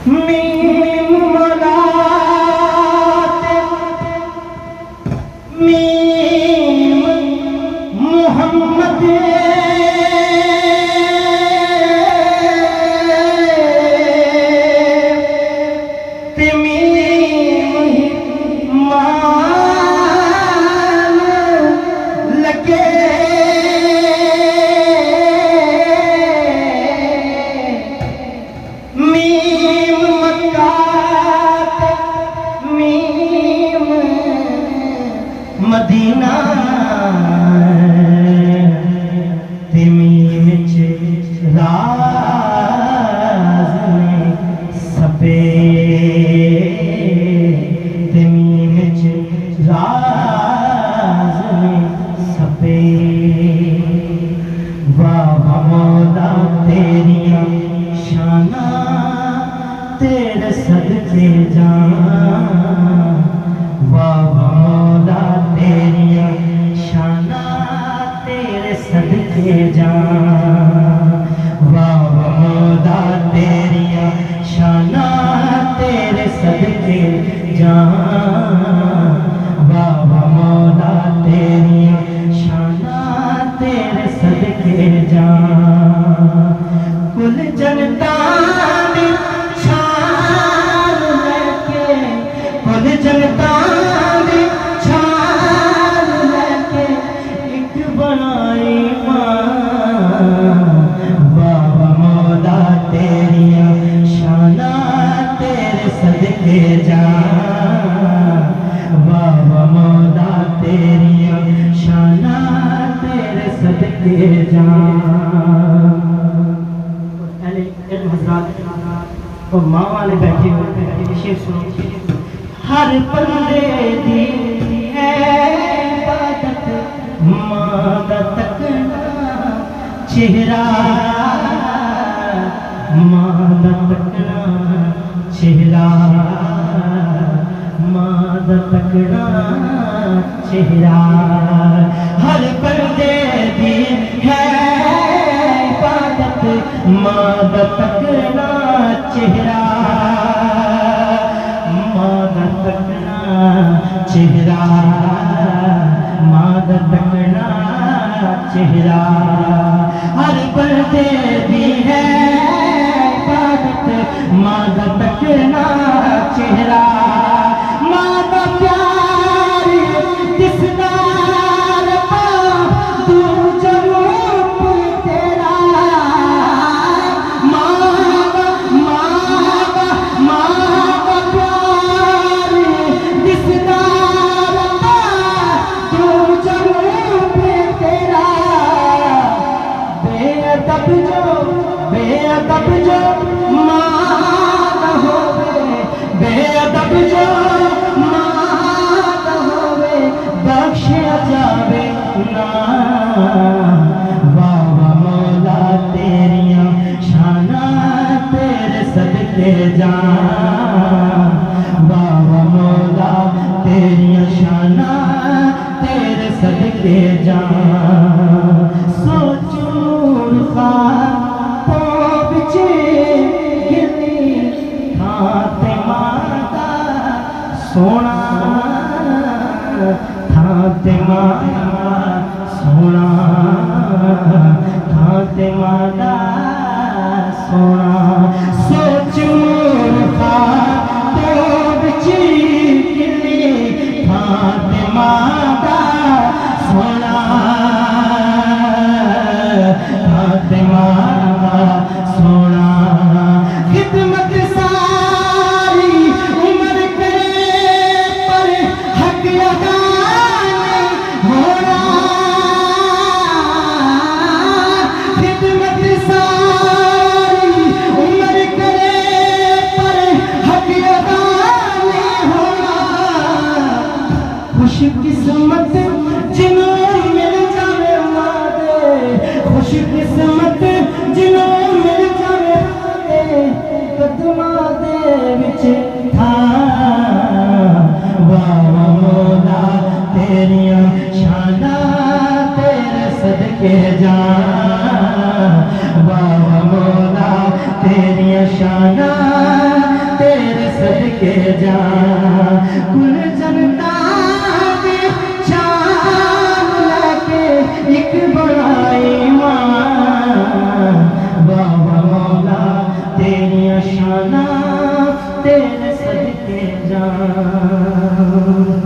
meme मलात meme Muhammad Medina तिमीम च राज में सपे तिमीम च राज में सपे वाह मौला तेरियां शाना तेरे सदके जान वाह मौला तेरियां शाना तेरे सदके जान वाह मौला तेरियां शाना तेरे सदके जान वाह मौला तेरियां शाना तेरे सदके जान कुल जनता ने छान लेके कुल जनता और माँ वाले बैठे हुए शेर सुनो हर बंदे दी है इबादत माँ दा तकना चेहरा माँ दा तकना चेहरा माँ दा तकना चेहरा हर बंदे दी है इबादत माँ दा तकना चेहरा माँ दा तकना चेहरा माँ दा तकना चेहरा हर बंदे दी है इबादत माँ दा तकना चेहरा माँ दा प्यार दिसदार तू जरूर तेरा बेअदब जो मां न होवे बेअदब जो मां न होवे बख्शिया जावे ना वाह मौला तेरियां शाना तेरे सदके जान वाह मौला तेरियां शाना तेरे सदके जान सोचूं खा सोना थाते माता सोना थाते माता सोना सोच मूर्खा तो बिची किली थाते माता सोना थाते माता सोना खिदमत सारी उम्र खुशकिस्मत जिन्हों मिल जावे मादे खुशकिस्मत जिन्हों मिल जावे मादे कदमा दे विच था वाह मौला तेरियां शाना तेरे सदके जान वाह मौला तेरियां शाना जनता दे शान लेके एक बड़ा ईमान बाबा मौला तेरिया शाना तेरे सदके जान